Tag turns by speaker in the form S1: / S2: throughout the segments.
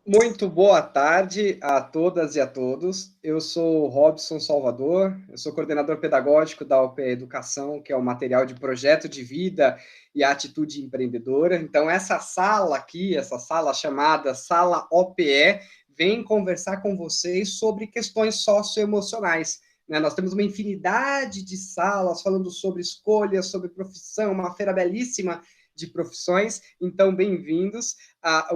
S1: Muito boa tarde a todas e a todos. Eu sou Robson Salvador, eu sou coordenador pedagógico da OPE Educação, que é o material de projeto de vida e atitude empreendedora. Então, essa sala aqui, essa sala chamada Sala OPE, vem conversar com vocês sobre questões socioemocionais. Nós temos uma infinidade de salas falando sobre escolhas, sobre profissão, uma feira belíssima de profissões. Então, bem-vindos a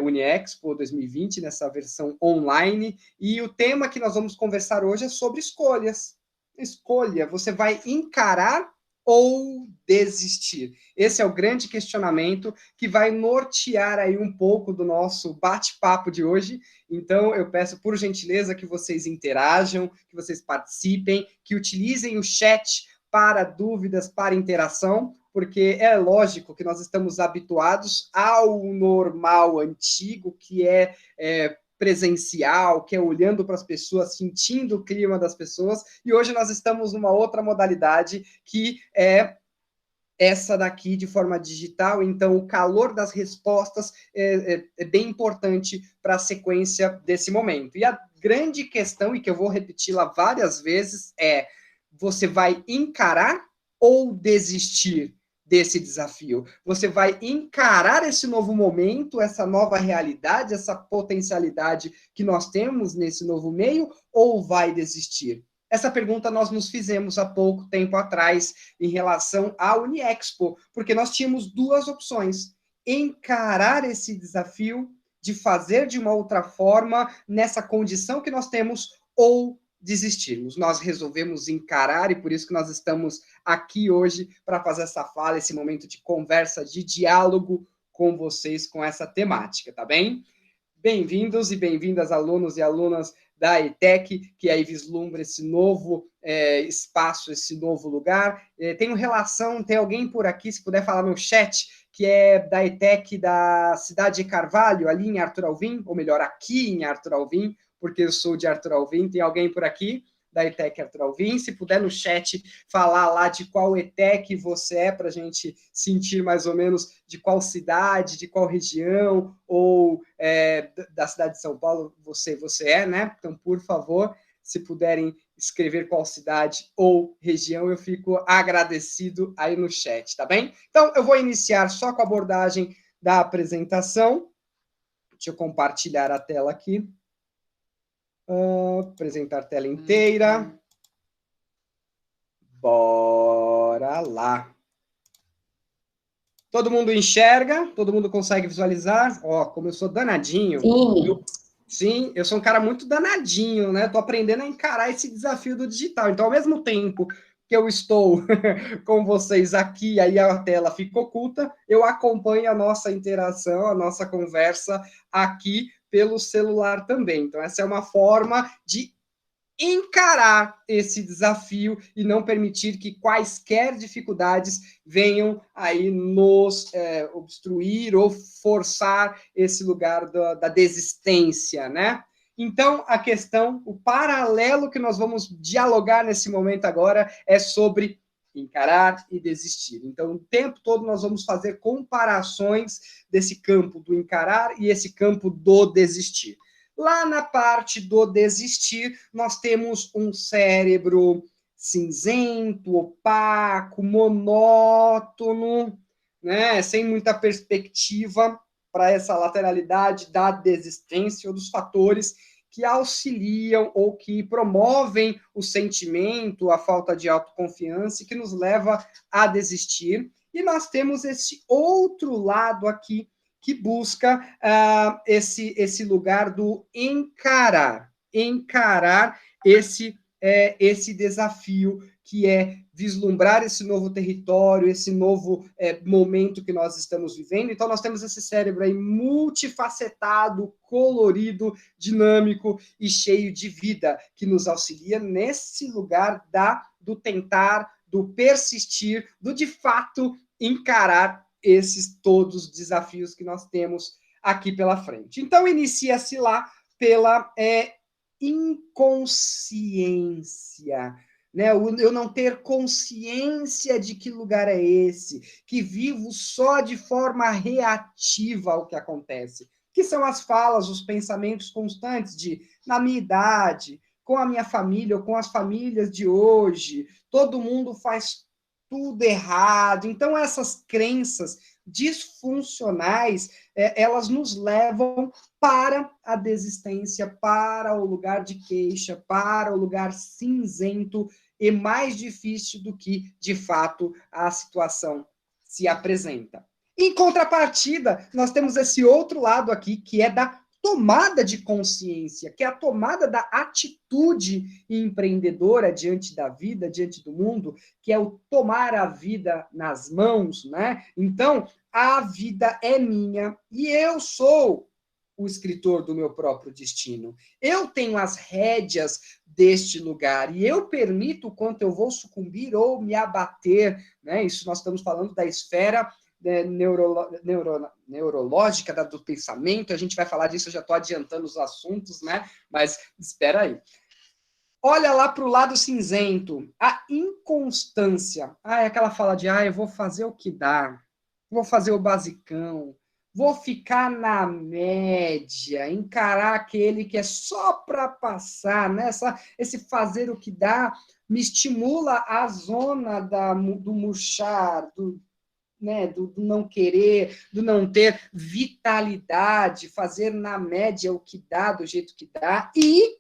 S1: Uniexpo 2020, nessa versão online, e o tema que nós vamos conversar hoje é sobre escolhas. Escolha, você vai encarar ou desistir? Esse é o grande questionamento que vai nortear aí um pouco do nosso bate-papo de hoje. Então, eu peço, por gentileza, que vocês interajam, que vocês participem, que utilizem o chat para dúvidas, para interação, porque é lógico que nós estamos habituados ao normal antigo, que é presencial, que é olhando para as pessoas, sentindo o clima das pessoas, e hoje nós estamos numa outra modalidade que é essa daqui de forma digital, então o calor das respostas é bem importante para a sequência desse momento. E a grande questão, e que eu vou repeti-la várias vezes, é: você vai encarar ou desistir desse desafio? Você vai encarar esse novo momento, essa nova realidade, essa potencialidade que nós temos nesse novo meio, ou vai desistir? Essa pergunta nós nos fizemos há pouco tempo atrás em relação à Uniexpo, porque nós tínhamos duas opções: encarar esse desafio de fazer de uma outra forma nessa condição que nós temos, ou desistirmos. Nós resolvemos encarar, e por isso que nós estamos aqui hoje para fazer essa fala, esse momento de conversa, de diálogo com vocês com essa temática, tá bem? Bem-vindos e bem-vindas, alunos e alunas da ETEC, que aí vislumbra esse novo espaço, esse novo lugar. Tenho relação, tem alguém por aqui, se puder falar no chat, que é da ETEC da cidade de Carvalho, ali em Arthur Alvim, ou melhor, aqui em Arthur Alvim, porque eu sou de Arthur Alvim. Tem alguém por aqui da ETEC Arthur Alvim? Se puder no chat falar lá de qual ETEC você é, para a gente sentir mais ou menos de qual cidade, de qual região, ou da cidade de São Paulo você é, né? Então, por favor, se puderem escrever qual cidade ou região, eu fico agradecido aí no chat, tá bem? Então, eu vou iniciar só com a abordagem da apresentação. Deixa eu compartilhar a tela aqui. Apresentar a tela inteira. Bora lá. Todo mundo enxerga? Todo mundo consegue visualizar? Ó, como eu sou danadinho.
S2: Sim.
S1: Eu sou um cara muito danadinho, né? Tô aprendendo a encarar esse desafio do digital. Então, ao mesmo tempo que eu estou com vocês aqui, aí a tela fica oculta, eu acompanho a nossa interação, a nossa conversa aqui pelo celular também. Então, essa é uma forma de encarar esse desafio e não permitir que quaisquer dificuldades venham aí nos obstruir ou forçar esse lugar da desistência, né? Então, a questão, o paralelo que nós vamos dialogar nesse momento agora é sobre encarar e desistir. Então, o tempo todo nós vamos fazer comparações desse campo do encarar e esse campo do desistir. Lá na parte do desistir, nós temos um cérebro cinzento, opaco, monótono, né? Sem muita perspectiva para essa lateralidade da desistência ou dos fatores que auxiliam ou que promovem o sentimento, a falta de autoconfiança e que nos leva a desistir. E nós temos esse outro lado aqui que busca esse lugar do encarar esse desafio, que é vislumbrar esse novo território, esse novo momento que nós estamos vivendo. Então, nós temos esse cérebro aí multifacetado, colorido, dinâmico e cheio de vida, que nos auxilia nesse lugar do tentar, do persistir, do de fato encarar esses todos os desafios que nós temos aqui pela frente. Então, inicia-se lá pela inconsciência, né? Eu não ter consciência de que lugar é esse, que vivo só de forma reativa ao que acontece. que são as falas, os pensamentos constantes de, na minha idade, com a minha família ou com as famílias de hoje, todo mundo faz tudo errado. Então, essas crenças disfuncionais, elas nos levam para a desistência, para o lugar de queixa, para o lugar cinzento e mais difícil do que, de fato, a situação se apresenta. Em contrapartida, nós temos esse outro lado aqui, que é da tomada de consciência, que é a tomada da atitude empreendedora diante da vida, diante do mundo, que é o tomar a vida nas mãos, né? Então, a vida é minha e eu sou o escritor do meu próprio destino. Eu tenho as rédeas deste lugar e eu permito o quanto eu vou sucumbir ou me abater, né? Isso nós estamos falando da esfera neurológica do pensamento, a gente vai falar disso, eu já estou adiantando os assuntos, né? Mas espera aí. Olha lá para o lado cinzento, a inconstância. É aquela fala de, eu vou fazer o que dá, vou fazer o basicão, vou ficar na média, encarar aquele que é só para passar, né? Esse fazer o que dá me estimula a zona do murchar, né, do não querer, do não ter vitalidade, fazer na média o que dá, do jeito que dá, e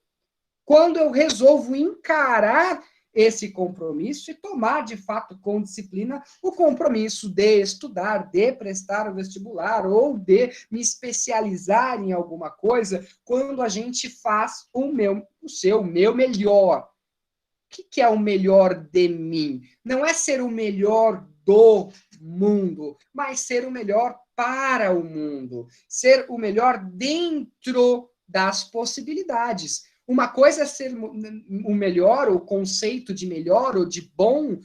S1: quando eu resolvo encarar esse compromisso e tomar, de fato, com disciplina, o compromisso de estudar, de prestar o vestibular ou de me especializar em alguma coisa, quando a gente faz o meu melhor. O que é o melhor de mim? Não é ser o melhor do mundo, mas ser o melhor para o mundo, ser o melhor dentro das possibilidades. Uma coisa é ser o melhor, o conceito de melhor ou de bom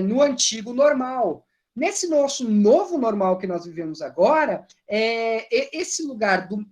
S1: no antigo normal. Nesse nosso novo normal que nós vivemos agora, esse lugar do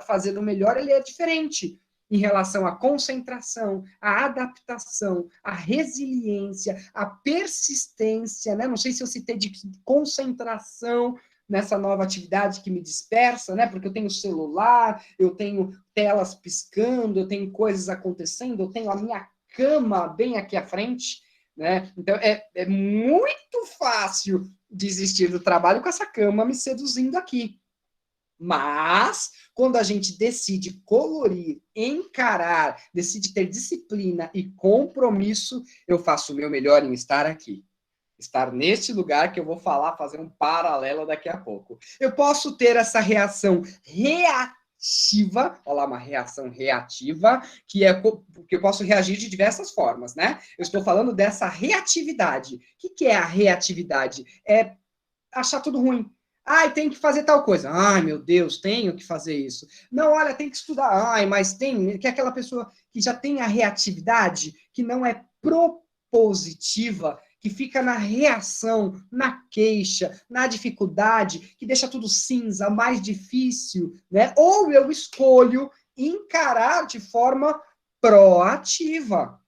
S1: fazer o melhor, ele é diferente em relação à concentração, à adaptação, à resiliência, à persistência, né? Não sei se eu citei de concentração nessa nova atividade que me dispersa, né? Porque eu tenho celular, eu tenho telas piscando, eu tenho coisas acontecendo, eu tenho a minha cama bem aqui à frente, né? Então, é muito fácil desistir do trabalho com essa cama me seduzindo aqui. Mas, quando a gente decide colorir, encarar, decide ter disciplina e compromisso, eu faço o meu melhor em estar aqui. Estar neste lugar que eu vou fazer um paralelo daqui a pouco. Eu posso ter essa reação reativa, olha lá, uma reação reativa, que eu posso reagir de diversas formas, né? Eu estou falando dessa reatividade. O que é a reatividade? É achar tudo ruim. Tem que fazer tal coisa. Meu Deus, tenho que fazer isso. Não, olha, tem que estudar. Mas tem, que é aquela pessoa que já tem a reatividade, que não é propositiva, que fica na reação, na queixa, na dificuldade, que deixa tudo cinza, mais difícil, né? Ou eu escolho encarar de forma proativa.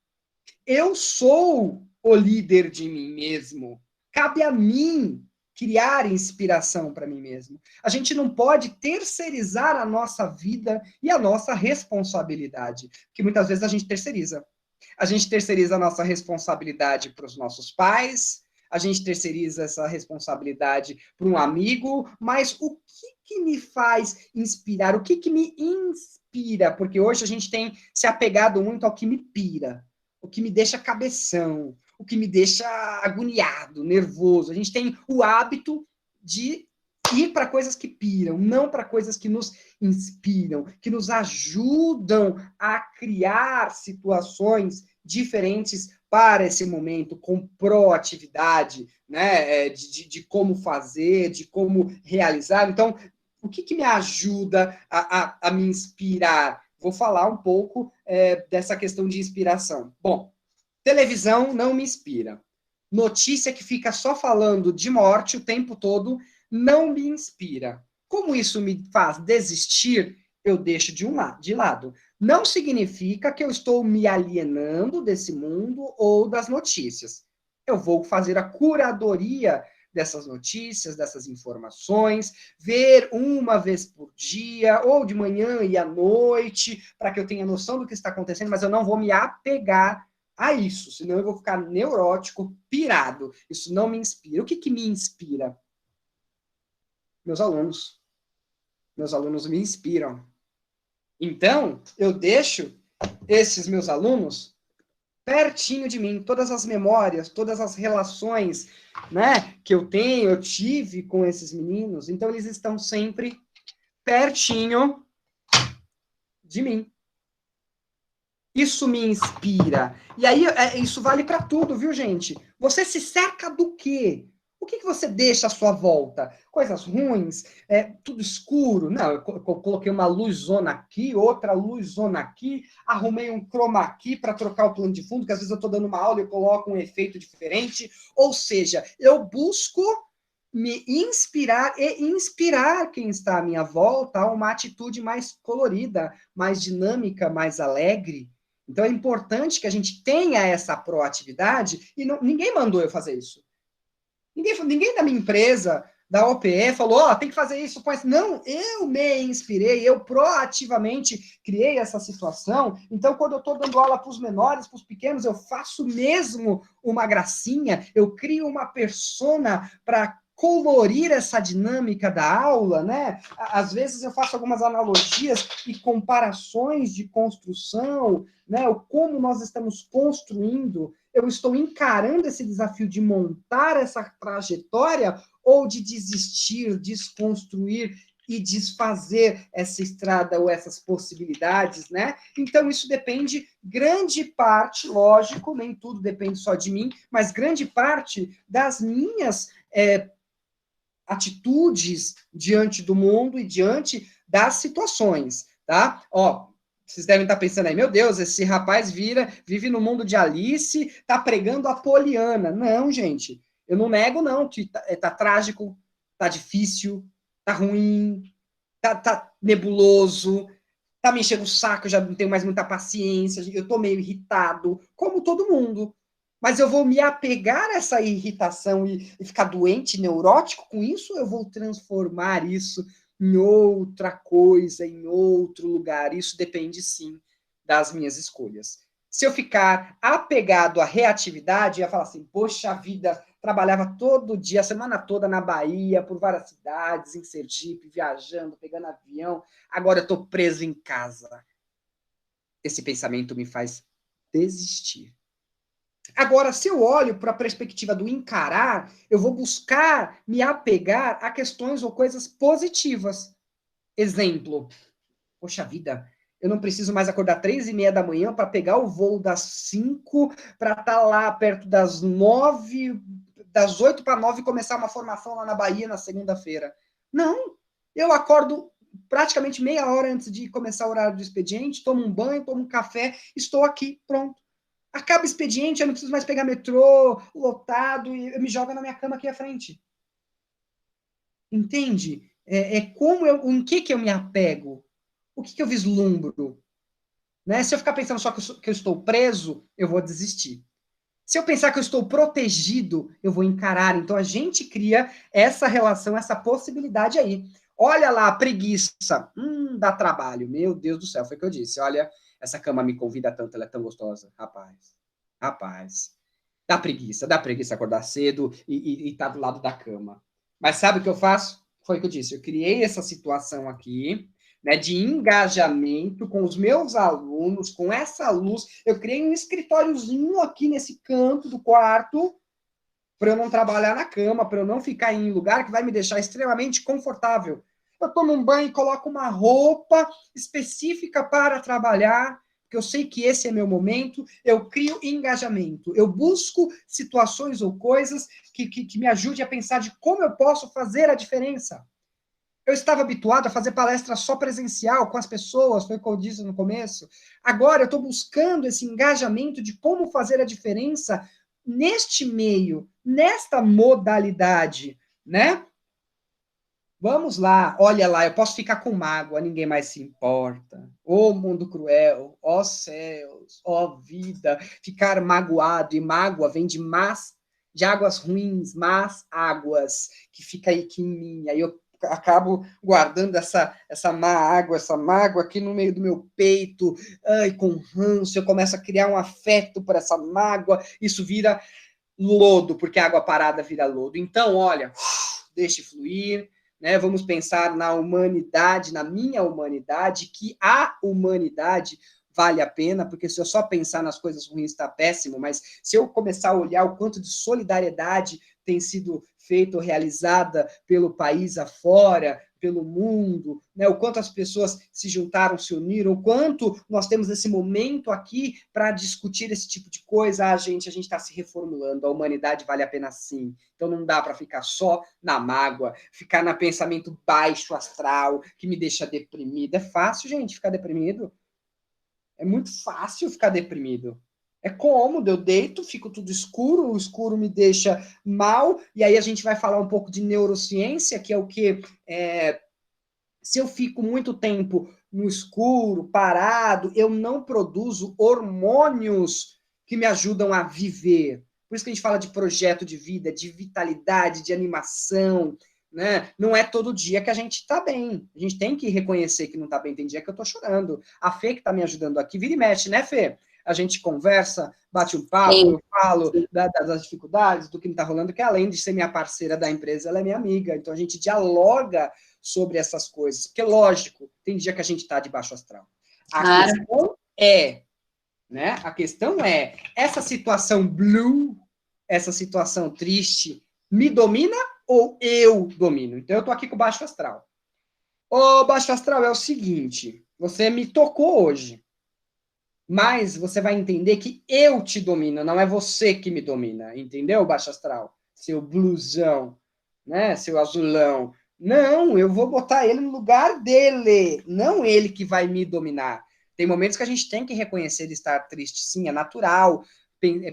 S1: Eu sou o líder de mim mesmo. Cabe a mim criar inspiração para mim mesmo. A gente não pode terceirizar a nossa vida e a nossa responsabilidade, porque muitas vezes a gente terceiriza. A gente terceiriza a nossa responsabilidade para os nossos pais, a gente terceiriza essa responsabilidade para um amigo, mas o que me faz inspirar? O que me inspira? Porque hoje a gente tem se apegado muito ao que me pira, o que me deixa cabeção, o que me deixa agoniado, nervoso. A gente tem o hábito de ir para coisas que piram, não para coisas que nos inspiram, que nos ajudam a criar situações diferentes para esse momento, com proatividade, né? De como fazer, de como realizar. Então, o que me ajuda a me inspirar? Vou falar um pouco dessa questão de inspiração. Bom, televisão não me inspira. Notícia que fica só falando de morte o tempo todo não me inspira. Como isso me faz desistir, eu deixo de lado. Não significa que eu estou me alienando desse mundo ou das notícias. Eu vou fazer a curadoria dessas notícias, dessas informações, ver uma vez por dia, ou de manhã e à noite, para que eu tenha noção do que está acontecendo, mas eu não vou me apegar a isso, senão eu vou ficar neurótico, pirado. Isso não me inspira. O que me inspira? Meus alunos. Meus alunos me inspiram. Então, eu deixo esses meus alunos pertinho de mim, todas as memórias, todas as relações, né, que eu tenho, eu tive com esses meninos, então eles estão sempre pertinho de mim. Isso me inspira. E aí, isso vale para tudo, viu, gente? Você se cerca do quê? O que você deixa à sua volta? Coisas ruins? Tudo escuro? Não, eu coloquei uma luzona aqui, outra luzona aqui, arrumei um chroma key para trocar o plano de fundo, que às vezes eu estou dando uma aula e eu coloco um efeito diferente. Ou seja, eu busco me inspirar e inspirar quem está à minha volta a uma atitude mais colorida, mais dinâmica, mais alegre. Então é importante que a gente tenha essa proatividade e ninguém mandou eu fazer isso. Ninguém da minha empresa, da OPE, falou, tem que fazer isso. Não, eu me inspirei, eu proativamente criei essa situação. Então, quando eu estou dando aula para os menores, para os pequenos, eu faço mesmo uma gracinha, eu crio uma persona para colorir essa dinâmica da aula, né? Às vezes eu faço algumas analogias e comparações de construção, né? Como nós estamos construindo, eu estou encarando esse desafio de montar essa trajetória ou de desistir, desconstruir e desfazer essa estrada ou essas possibilidades, né? Então, isso depende, grande parte, lógico, nem tudo depende só de mim, mas grande parte das minhas atitudes diante do mundo e diante das situações, tá? Vocês devem estar pensando aí, meu Deus, esse rapaz vive no mundo de Alice, tá pregando a Poliana. Não, gente, eu não nego, não, que tá trágico, tá difícil, tá ruim, tá nebuloso, tá me enchendo o saco, eu já não tenho mais muita paciência, eu tô meio irritado, como todo mundo. Mas eu vou me apegar a essa irritação e ficar doente, neurótico com isso, eu vou transformar isso em outra coisa, em outro lugar. Isso depende, sim, das minhas escolhas. Se eu ficar apegado à reatividade, eu ia falar assim, poxa vida, trabalhava todo dia, a semana toda na Bahia, por várias cidades, em Sergipe, viajando, pegando avião, agora eu estou preso em casa. Esse pensamento me faz desistir. Agora, se eu olho para a perspectiva do encarar, eu vou buscar me apegar a questões ou coisas positivas. Exemplo, poxa vida, eu não preciso mais acordar 3:30 da manhã para pegar o voo das 5 para estar lá perto das 9, das 8 para 9 e começar uma formação lá na Bahia na segunda-feira. Não, eu acordo praticamente meia hora antes de começar o horário do expediente, tomo um banho, tomo um café, estou aqui, pronto. Acaba o expediente, eu não preciso mais pegar metrô lotado e eu me jogo na minha cama aqui à frente. Entende? Em que eu me apego? O que eu vislumbro? Né? Se eu ficar pensando só que eu estou preso, eu vou desistir. Se eu pensar que eu estou protegido, eu vou encarar. Então, a gente cria essa relação, essa possibilidade aí. Olha lá, preguiça. Dá trabalho. Meu Deus do céu, foi o que eu disse. Olha, essa cama me convida tanto, ela é tão gostosa. Rapaz. Dá preguiça acordar cedo e estar do lado da cama. Mas sabe o que eu faço? Foi o que eu disse. Eu criei essa situação aqui, né, de engajamento com os meus alunos, com essa luz. Eu criei um escritóriozinho aqui nesse canto do quarto para eu não trabalhar na cama, para eu não ficar em um lugar que vai me deixar extremamente confortável. Eu tomo um banho e coloco uma roupa específica para trabalhar, porque eu sei que esse é meu momento, eu crio engajamento, eu busco situações ou coisas que me ajudem a pensar de como eu posso fazer a diferença. Eu estava habituado a fazer palestra só presencial com as pessoas, foi o que eu disse no começo. Agora eu estou buscando esse engajamento de como fazer a diferença neste meio, nesta modalidade, né? Vamos lá, olha lá, eu posso ficar com mágoa, ninguém mais se importa. Ô mundo cruel, ó céus, ó vida, ficar magoado, e mágoa vem de de águas ruins, más águas, que fica aí aqui em mim. Aí eu acabo guardando essa má água, essa mágoa aqui no meio do meu peito, ai, com ranço, eu começo a criar um afeto por essa mágoa, isso vira lodo, porque a água parada vira lodo. Então, olha, deixe fluir, né? Vamos pensar na humanidade, na minha humanidade, que a humanidade vale a pena, porque se eu só pensar nas coisas ruins está péssimo, mas se eu começar a olhar o quanto de solidariedade tem sido feita ou realizada pelo país afora, pelo mundo, né? O quanto as pessoas se juntaram, se uniram, o quanto nós temos esse momento aqui para discutir esse tipo de coisa. A gente está se reformulando, a humanidade vale a pena sim. Então não dá para ficar só na mágoa, ficar no pensamento baixo astral, que me deixa deprimido. É fácil, gente, ficar deprimido. É muito fácil ficar deprimido. É cômodo, eu deito, fico tudo escuro, o escuro me deixa mal, e aí a gente vai falar um pouco de neurociência, que é o que? Se eu fico muito tempo no escuro, parado, eu não produzo hormônios que me ajudam a viver. Por isso que a gente fala de projeto de vida, de vitalidade, de animação, né? Não é todo dia que a gente está bem. A gente tem que reconhecer que não está bem. Tem dia que eu estou chorando. A Fê que está me ajudando aqui, vira e mexe, né, Fê? A gente conversa, bate um papo, sim, eu falo das dificuldades, do que está rolando, que além de ser minha parceira da empresa, ela é minha amiga. Então, a gente dialoga sobre essas coisas. Porque, lógico, tem dia que a gente está de baixo astral. A questão é, né? A questão é, essa situação blue, essa situação triste, me domina ou eu domino? Então, eu estou aqui com o baixo astral. O baixo astral é o seguinte, você me tocou hoje, mas você vai entender que eu te domino, não é você que me domina, entendeu, baixo astral? Seu blusão, né? Seu azulão. Não, eu vou botar ele no lugar dele, não ele que vai me dominar. Tem momentos que a gente tem que reconhecer de estar triste, sim, é natural.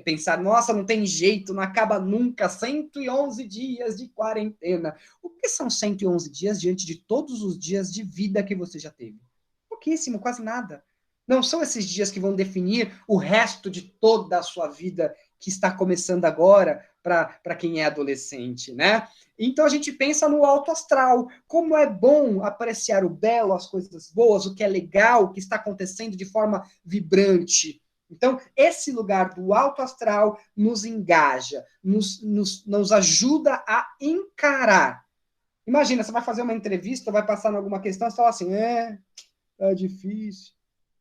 S1: Pensar, nossa, não tem jeito, não acaba nunca, 111 dias de quarentena. O que são 111 dias diante de todos os dias de vida que você já teve? Pouquíssimo, quase nada. Não são esses dias que vão definir o resto de toda a sua vida que está começando agora para quem é adolescente, né? Então a gente pensa no alto astral, como é bom apreciar o belo, as coisas boas, o que é legal, o que está acontecendo de forma vibrante. Então, esse lugar do alto astral nos engaja, nos ajuda a encarar. Imagina, você vai fazer uma entrevista, vai passar em alguma questão, você fala assim, é difícil.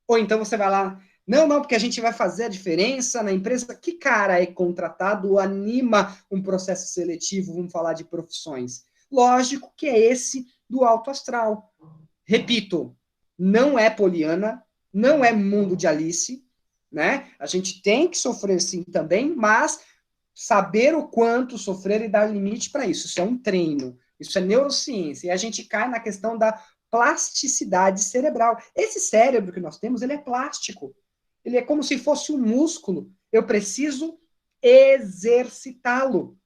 S1: Ou então você vai lá, não, porque a gente vai fazer a diferença na empresa. Que cara é contratado ou anima um processo seletivo, vamos falar de profissões? Lógico que é esse do alto astral. Repito, não é Poliana, não é mundo de Alice, né? A gente tem que sofrer sim também, mas saber o quanto sofrer e dar limite para isso. Isso é um treino, isso é neurociência. E a gente cai na questão da plasticidade cerebral. Esse cérebro que nós temos, ele é plástico. Ele é como se fosse um músculo. Eu preciso exercitá-lo.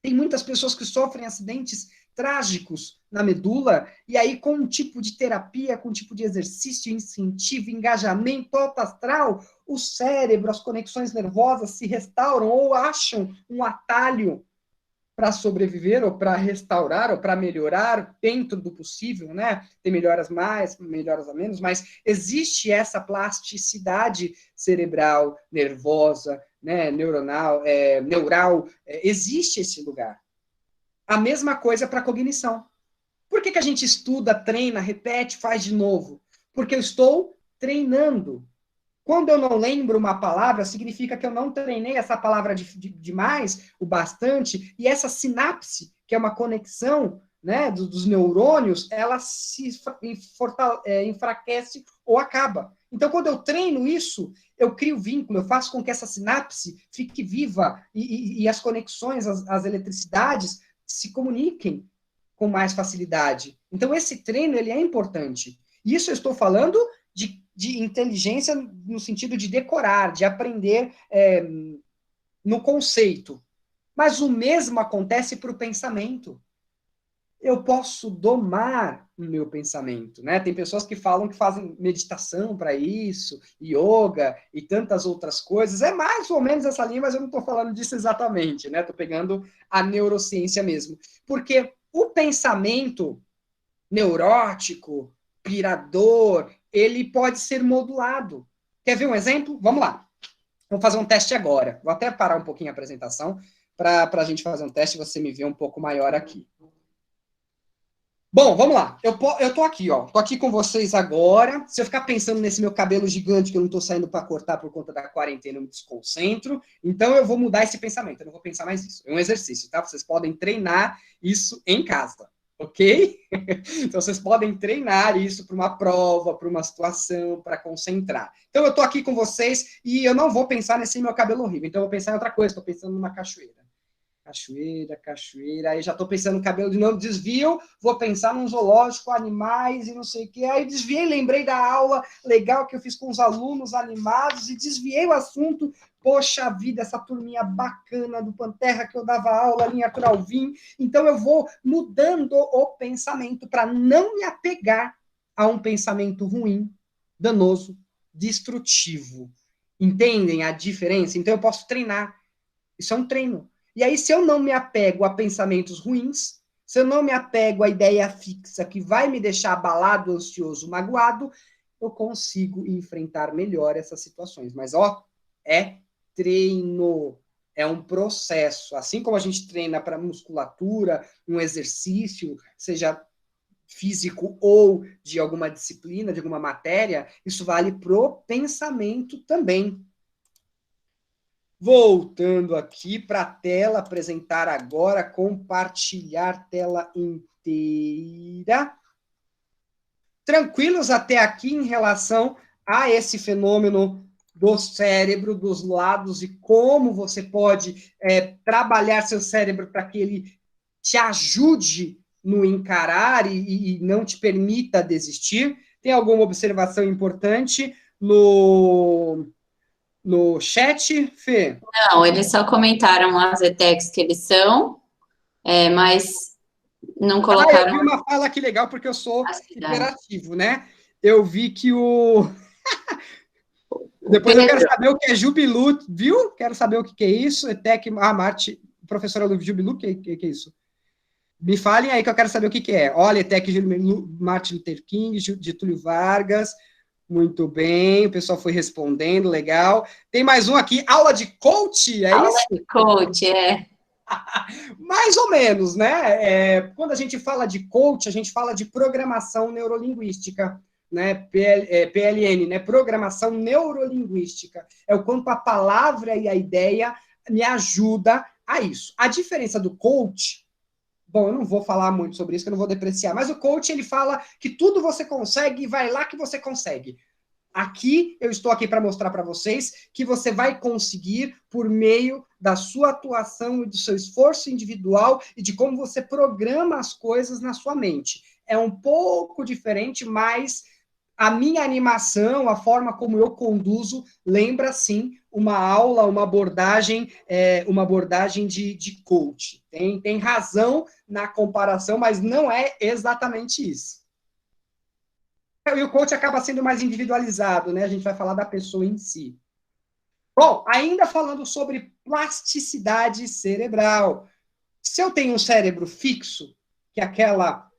S1: Tem muitas pessoas que sofrem acidentes trágicos na medula, e aí com um tipo de terapia, com um tipo de exercício, incentivo, engajamento alto astral, o cérebro, as conexões nervosas se restauram ou acham um atalho para sobreviver ou para restaurar ou para melhorar dentro do possível, né? Tem melhoras mais, melhoras a menos, mas existe essa plasticidade cerebral, nervosa, né? Neuronal, neural, existe esse lugar. A mesma coisa para a cognição. Por que a gente estuda, treina, repete, faz de novo? Porque eu estou treinando. Quando eu não lembro uma palavra, significa que eu não treinei essa palavra demais, o bastante, e essa sinapse, que é uma conexão, né, dos neurônios, ela se enfraquece ou acaba. Então, quando eu treino isso, eu crio vínculo, eu faço com que essa sinapse fique viva e as conexões, as eletricidades se comuniquem com mais facilidade. Então, esse treino ele é importante. Isso eu estou falando de inteligência no sentido de decorar, de aprender no conceito. Mas o mesmo acontece para o pensamento. eu posso domar o meu pensamento, né? Tem pessoas que falam que fazem meditação para isso, yoga e tantas outras coisas. É mais ou menos essa linha, mas eu não estou falando disso exatamente, né? Estou pegando a neurociência mesmo. Porque o pensamento neurótico, pirador, ele pode ser modulado. Quer ver um exemplo? Vamos lá. Vou fazer um teste agora. Vou até parar um pouquinho a apresentação para a gente fazer um teste e você me ver um pouco maior aqui. Bom, vamos lá. Eu tô aqui, ó. Tô aqui com vocês agora. Se eu ficar pensando nesse meu cabelo gigante que eu não tô saindo para cortar por conta da quarentena, eu me desconcentro. Então eu vou mudar esse pensamento. Eu não vou pensar mais nisso. É um exercício, tá? Vocês podem treinar isso em casa, ok? Então vocês podem treinar isso para uma prova, para uma situação, para concentrar. Então eu tô aqui com vocês e eu não vou pensar nesse meu cabelo horrível. Então eu vou pensar em outra coisa. Estou pensando numa cachoeira. Cachoeira, cachoeira, aí já tô pensando no cabelo de novo, desvio, vou pensar num zoológico, animais e não sei o que, aí desviei, lembrei da aula legal que eu fiz com os alunos animados e desviei o assunto, poxa vida, essa turminha bacana do Panterra que eu dava aula ali em Aturalvim, então eu vou mudando o pensamento para não me apegar a um pensamento ruim, danoso, destrutivo. Entendem a diferença? Então eu posso treinar, isso é um treino. E aí, se eu não me apego a pensamentos ruins, se eu não me apego à ideia fixa que vai me deixar abalado, ansioso, magoado, eu consigo enfrentar melhor essas situações. Mas, ó, é treino, é um processo. Assim como a gente treina para musculatura, um exercício, seja físico ou de alguma disciplina, de alguma matéria, isso vale pro pensamento também. Voltando aqui para a tela, apresentar agora, compartilhar tela inteira. Tranquilos até aqui em relação a esse fenômeno do cérebro, dos lados e como você pode trabalhar seu cérebro para que ele te ajude no encarar e não te permita desistir. Tem alguma observação importante no chat, Fê?
S2: Não, eles só comentaram as ETECs que eles são, mas não
S1: Eu
S2: colocaram
S1: vi uma fala aqui legal, porque eu sou
S2: a cidade.
S1: hiperativo, né? Eu vi que o.
S2: O
S1: Depois eu quero
S2: Pedro,
S1: saber o que é Jubilu, viu? Quero saber o que é isso. ETEC, Marte, professora do Jubilu, o que é isso? Me falem aí que eu quero saber o que é. Olha, ETEC, Jubilu, Martin Luther King, Getúlio Vargas. Muito bem, o pessoal foi respondendo, legal. Tem mais um aqui, aula de coach, é
S2: aula
S1: isso?
S2: de coach,
S1: Mais ou menos, né? Quando a gente fala de coach, a gente fala de programação neurolinguística, né? PLN, né? Programação neurolinguística. É o quanto a palavra e a ideia me ajuda a isso. A diferença do coach, bom, eu não vou falar muito sobre isso, que eu não vou depreciar, mas o coach, ele fala que tudo você consegue e vai lá que você consegue. Aqui, eu estou aqui para mostrar para vocês que você vai conseguir por meio da sua atuação e do seu esforço individual e de como você programa as coisas na sua mente. É um pouco diferente, mas a minha animação, a forma como eu conduzo, lembra sim uma aula, uma abordagem de coach. Tem razão na comparação, mas não é exatamente isso. E o coach acaba sendo mais individualizado, né? A gente vai falar da pessoa em si. Bom, ainda falando sobre plasticidade cerebral. Se eu tenho um cérebro fixo, que é aquela.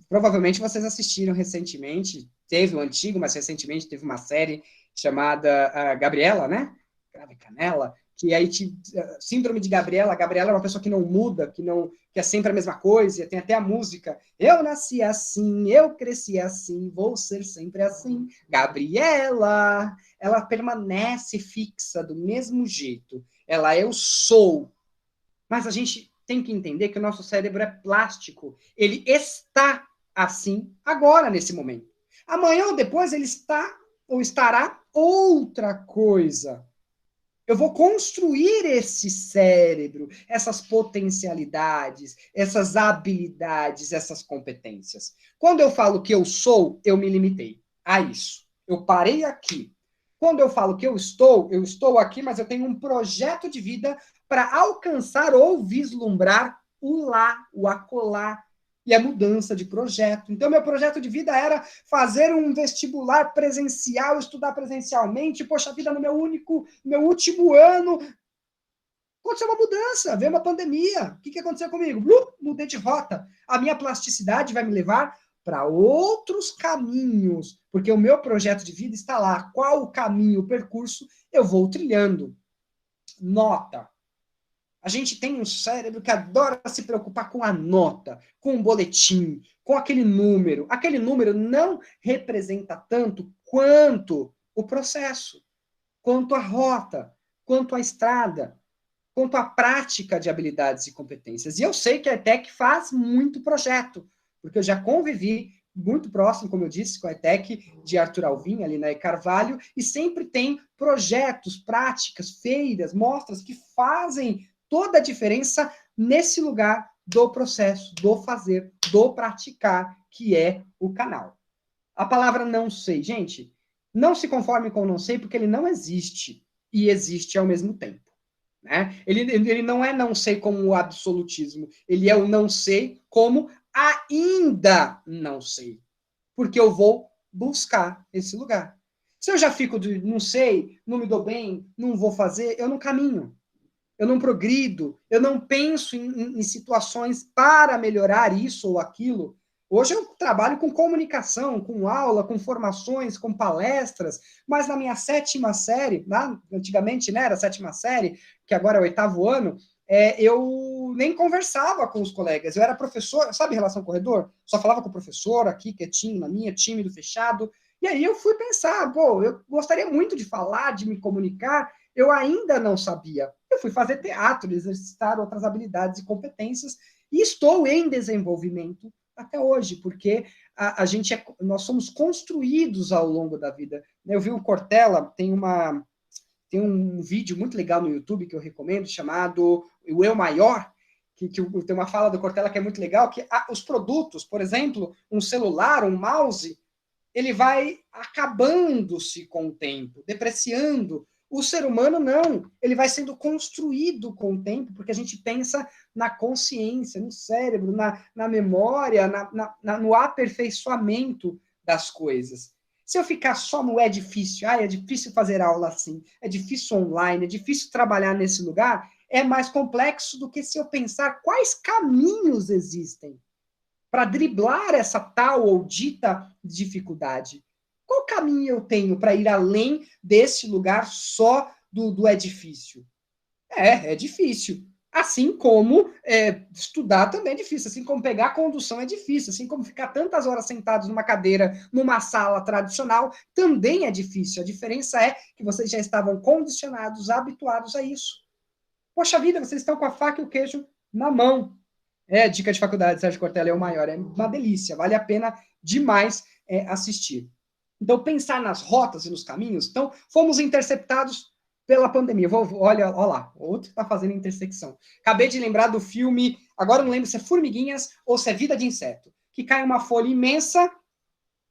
S1: Provavelmente vocês assistiram recentemente, teve o antigo, mas recentemente teve uma série chamada Gabriela, né? Grave Canela, que aí síndrome de Gabriela. A Gabriela é uma pessoa que não muda, que é sempre a mesma coisa. Tem até a música: eu nasci assim, eu cresci assim, vou ser sempre assim. Gabriela, ela permanece fixa do mesmo jeito. Ela eu sou. Mas a gente tem que entender que o nosso cérebro é plástico. Ele está assim agora, nesse momento. Amanhã ou depois ele está ou estará outra coisa. Eu vou construir esse cérebro, essas potencialidades, essas habilidades, essas competências. Quando eu falo que eu sou, eu me limitei a isso. Eu parei aqui. Quando eu falo que eu estou aqui, mas eu tenho um projeto de vida para alcançar ou vislumbrar o lá, o acolá. e é mudança de projeto. Então, meu projeto de vida era fazer um vestibular presencial, estudar presencialmente. Poxa vida, no meu último ano, aconteceu uma mudança, veio uma pandemia. O que aconteceu comigo? Mudei de rota. A minha plasticidade vai me levar para outros caminhos, porque o meu projeto de vida está lá. Qual o caminho, o percurso, eu vou trilhando. Nota. A gente tem um cérebro que adora se preocupar com a nota, com o boletim, com aquele número. Aquele número não representa tanto quanto o processo, quanto a rota, quanto a estrada, quanto à prática de habilidades e competências. E eu sei que a ETEC faz muito projeto, porque eu já convivi muito próximo, como eu disse, com a ETEC de Arthur Alvim, ali na E. Carvalho, e sempre tem projetos, práticas, feiras, mostras que fazem toda a diferença nesse lugar do processo, do fazer, do praticar, que é o canal. A palavra não sei, gente, não se conforme com não sei, porque ele não existe, e existe ao mesmo tempo. Né? Ele não é não sei como o absolutismo, ele é o não sei como ainda não sei, porque eu vou buscar esse lugar. Se eu já fico de não sei, não me dou bem, não vou fazer, eu não caminho, eu não progrido, eu não penso em situações para melhorar isso ou aquilo. Hoje eu trabalho com comunicação, com aula, com formações, com palestras, mas na minha 7ª série, antigamente né, era a 7ª série, que agora é o 8º ano, eu nem conversava com os colegas, eu era professor, sabe relação corredor? Só falava com o professor aqui, quietinho, na minha, tímido, fechado, e aí eu fui pensar, pô, eu gostaria muito de falar, de me comunicar, eu ainda não sabia. Eu fui fazer teatro, exercitar outras habilidades e competências, e estou em desenvolvimento até hoje, porque nós somos construídos ao longo da vida. Eu vi o Cortella, tem um vídeo muito legal no YouTube que eu recomendo, chamado O Eu Maior, que tem uma fala do Cortella que é muito legal, que os produtos, por exemplo, um celular, um mouse, ele vai acabando-se com o tempo, depreciando. O ser humano não, ele vai sendo construído com o tempo, porque a gente pensa na consciência, no cérebro, na memória, no aperfeiçoamento das coisas. Se eu ficar só no é difícil fazer aula assim, é difícil online, é difícil trabalhar nesse lugar, é mais complexo do que se eu pensar quais caminhos existem para driblar essa tal ou dita dificuldade. Qual caminho eu tenho para ir além desse lugar só do é difícil? É difícil. Assim como estudar também é difícil, assim como pegar condução é difícil, assim como ficar tantas horas sentados numa cadeira, numa sala tradicional, também é difícil. A diferença é que vocês já estavam condicionados, habituados a isso. Poxa vida, vocês estão com a faca e o queijo na mão. Dica de faculdade, Sérgio Cortella é o maior. É uma delícia, vale a pena demais assistir. Então, pensar nas rotas e nos caminhos. Então, fomos interceptados pela pandemia. Olha lá, outro está fazendo intersecção. Acabei de lembrar do filme, agora não lembro se é Formiguinhas ou se é Vida de Inseto, que cai uma folha imensa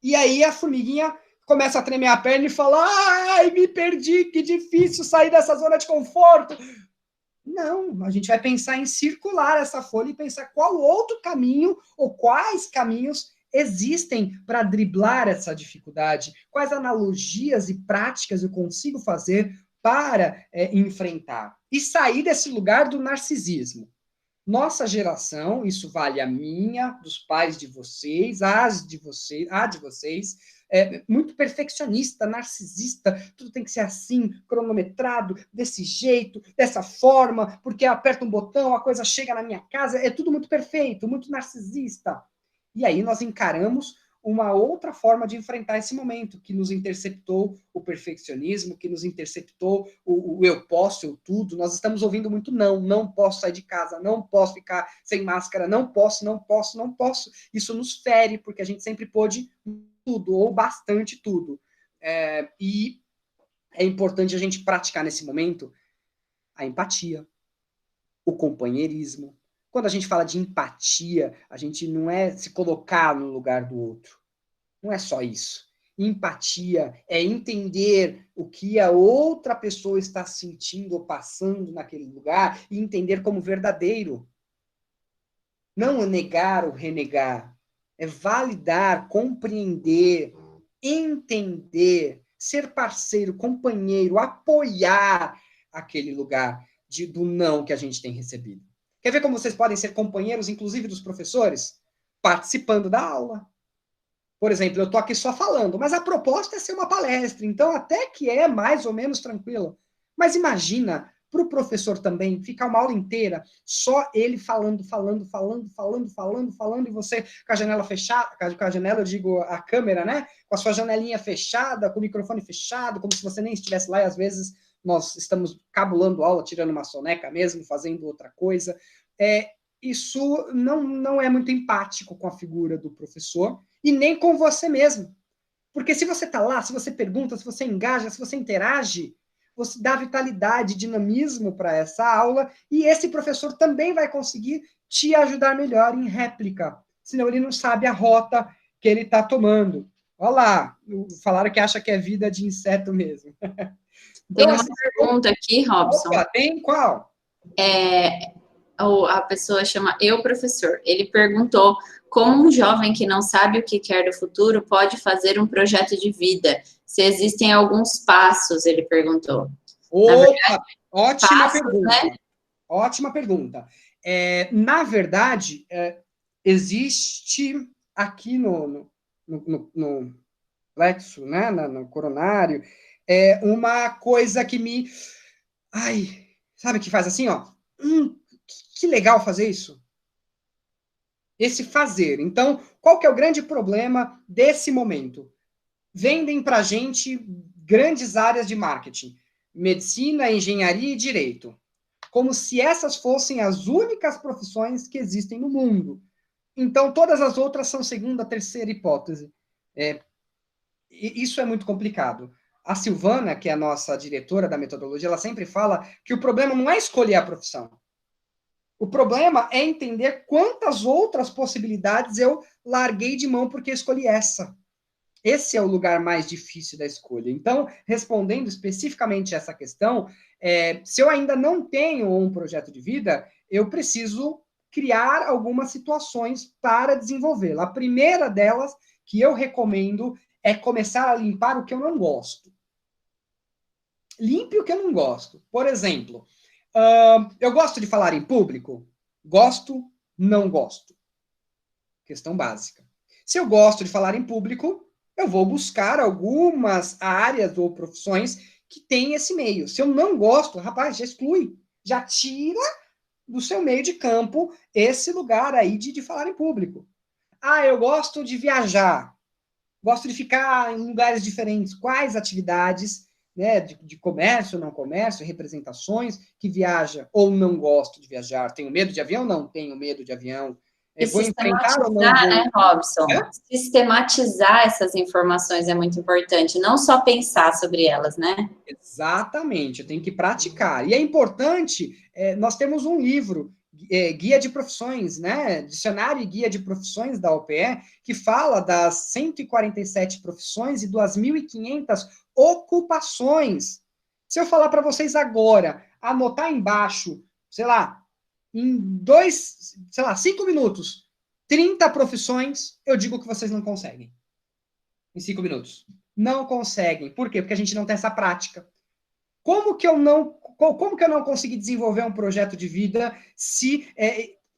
S1: e aí a formiguinha começa a tremer a perna e fala: ai, me perdi, que difícil sair dessa zona de conforto. Não, a gente vai pensar em circular essa folha e pensar qual outro caminho ou quais caminhos existem para driblar essa dificuldade, quais analogias e práticas eu consigo fazer para enfrentar e sair desse lugar do narcisismo. Nossa geração, isso vale a minha, dos pais de vocês, a de vocês, muito perfeccionista, narcisista, tudo tem que ser assim, cronometrado, desse jeito, dessa forma, porque aperta um botão, a coisa chega na minha casa, é tudo muito perfeito, muito narcisista. E aí nós encaramos uma outra forma de enfrentar esse momento, que nos interceptou o perfeccionismo, que nos interceptou o eu posso, eu tudo. Nós estamos ouvindo muito não posso sair de casa, não posso ficar sem máscara, não posso. Isso nos fere, porque a gente sempre pôde tudo, ou bastante tudo. E é importante a gente praticar nesse momento a empatia, o companheirismo. Quando a gente fala de empatia, a gente não é se colocar no lugar do outro. Não é só isso. Empatia é entender o que a outra pessoa está sentindo ou passando naquele lugar e entender como verdadeiro. Não negar ou renegar. É validar, compreender, entender, ser parceiro, companheiro, apoiar aquele lugar do não que a gente tem recebido. Quer ver como vocês podem ser companheiros, inclusive dos professores? Participando da aula. Por exemplo, eu estou aqui só falando, mas a proposta é ser uma palestra, então até que é mais ou menos tranquilo. Mas imagina, para o professor também, ficar uma aula inteira, só ele falando, e você com a janela fechada, com a janela, eu digo a câmera, né? Com a sua janelinha fechada, com o microfone fechado, como se você nem estivesse lá, e às vezes nós estamos cabulando aula, tirando uma soneca mesmo, fazendo outra coisa. Isso não é muito empático com a figura do professor, e nem com você mesmo. Porque se você está lá, se você pergunta, se você engaja, se você interage, você dá vitalidade, dinamismo para essa aula, e esse professor também vai conseguir te ajudar melhor em réplica. Senão ele não sabe a rota que ele está tomando. Olha lá, falaram que acha que é vida de inseto mesmo.
S2: Então, tem uma pergunta aqui, Robson.
S1: Opa, tem qual?
S2: A pessoa chama Eu Professor. Ele perguntou como um jovem que não sabe o que quer do futuro pode fazer um projeto de vida. Se existem alguns passos, ele perguntou.
S1: Opa, ótima pergunta. Né? Ótima pergunta. Na verdade, existe aqui no plexo, né, no coronário, uma coisa que me... Ai, sabe que faz assim, ó? Que legal fazer isso. Esse fazer. Então, qual que é o grande problema desse momento? Vendem para a gente grandes áreas de marketing. Medicina, engenharia e direito. Como se essas fossem as únicas profissões que existem no mundo. Então, todas as outras são segunda, terceira hipótese. Isso é muito complicado. A Silvana, que é a nossa diretora da metodologia, ela sempre fala que o problema não é escolher a profissão. O problema é entender quantas outras possibilidades eu larguei de mão porque escolhi essa. Esse é o lugar mais difícil da escolha. Então, respondendo especificamente essa questão, se eu ainda não tenho um projeto de vida, eu preciso criar algumas situações para desenvolvê-lo. A primeira delas, que eu recomendo, é começar a limpar o que eu não gosto. Limpe o que eu não gosto. Por exemplo, eu gosto de falar em público? Gosto, não gosto. Questão básica. Se eu gosto de falar em público, eu vou buscar algumas áreas ou profissões que têm esse meio. Se eu não gosto, rapaz, já exclui. Já tira do seu meio de campo esse lugar aí de falar em público. Eu gosto de viajar. Gosto de ficar em lugares diferentes. Quais atividades, né, de comércio, não comércio, representações, que viaja ou não gosto de viajar? Tenho medo de avião? Não tenho medo de avião.
S2: Vou enfrentar ou não vou? Né, Robson? Sistematizar essas informações é muito importante, não só pensar sobre elas, né?
S1: Exatamente, eu tenho que praticar. E é importante, nós temos um livro, Guia de Profissões, né? Dicionário e Guia de Profissões da OPE, que fala das 147 profissões e 2.500 ocupações. Se eu falar para vocês agora, anotar embaixo, sei lá, em 5 minutos, 30 profissões, eu digo que vocês não conseguem. Em 5 minutos. Não conseguem. Por quê? Porque a gente não tem essa prática. Como que eu não consegui desenvolver um projeto de vida se...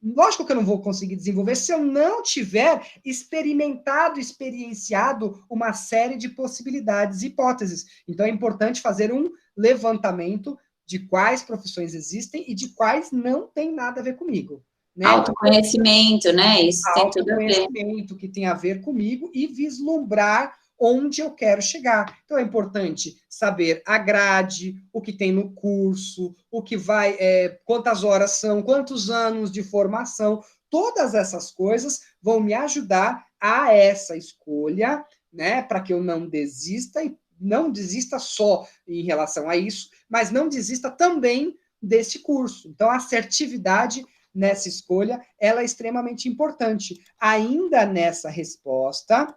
S1: lógico que eu não vou conseguir desenvolver se eu não tiver experienciado uma série de possibilidades e hipóteses. Então, é importante fazer um levantamento de quais profissões existem e de quais não tem nada a ver comigo. Né?
S2: Autoconhecimento, né? Isso tem tudo a ver.
S1: Autoconhecimento que tem a ver comigo e vislumbrar onde eu quero chegar. Então, é importante saber a grade, o que tem no curso, o que vai, quantas horas são, quantos anos de formação. Todas essas coisas vão me ajudar a essa escolha, né? Para que eu não desista, e não desista só em relação a isso, mas não desista também desse curso. Então, a assertividade nessa escolha, ela é extremamente importante. Ainda nessa resposta,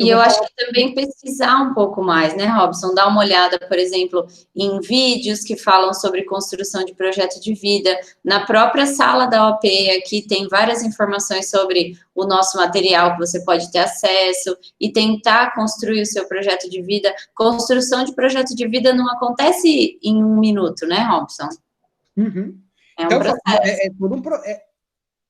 S2: E eu acho que também pesquisar um pouco mais, né, Robson? Dar uma olhada, por exemplo, em vídeos que falam sobre construção de projeto de vida. Na própria sala da OP aqui tem várias informações sobre o nosso material que você pode ter acesso e tentar construir o seu projeto de vida. Construção de projeto de vida não acontece em 1 minuto, né, Robson?
S1: Uhum.
S2: É um
S1: processo.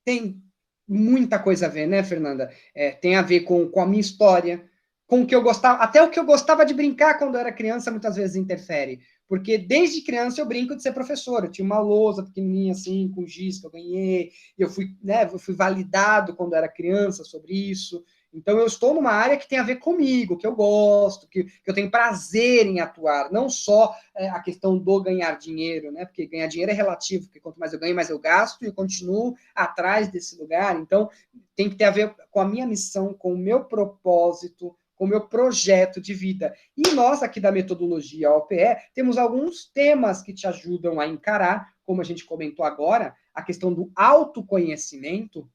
S1: Tem muita coisa a ver, né, Fernanda? Tem a ver com a minha história, com o que eu gostava, até o que eu gostava de brincar quando eu era criança, muitas vezes interfere. Porque desde criança eu brinco de ser professor. Eu tinha uma lousa pequenininha assim, com giz que eu ganhei, e eu fui validado quando eu era criança sobre isso. Então, eu estou numa área que tem a ver comigo, que eu gosto, que eu tenho prazer em atuar, não só a questão do ganhar dinheiro, né? Porque ganhar dinheiro é relativo, porque quanto mais eu ganho, mais eu gasto, e eu continuo atrás desse lugar. Então, tem que ter a ver com a minha missão, com o meu propósito, com o meu projeto de vida. E nós, aqui da metodologia OPE, temos alguns temas que te ajudam a encarar, como a gente comentou agora, a questão do autoconhecimento.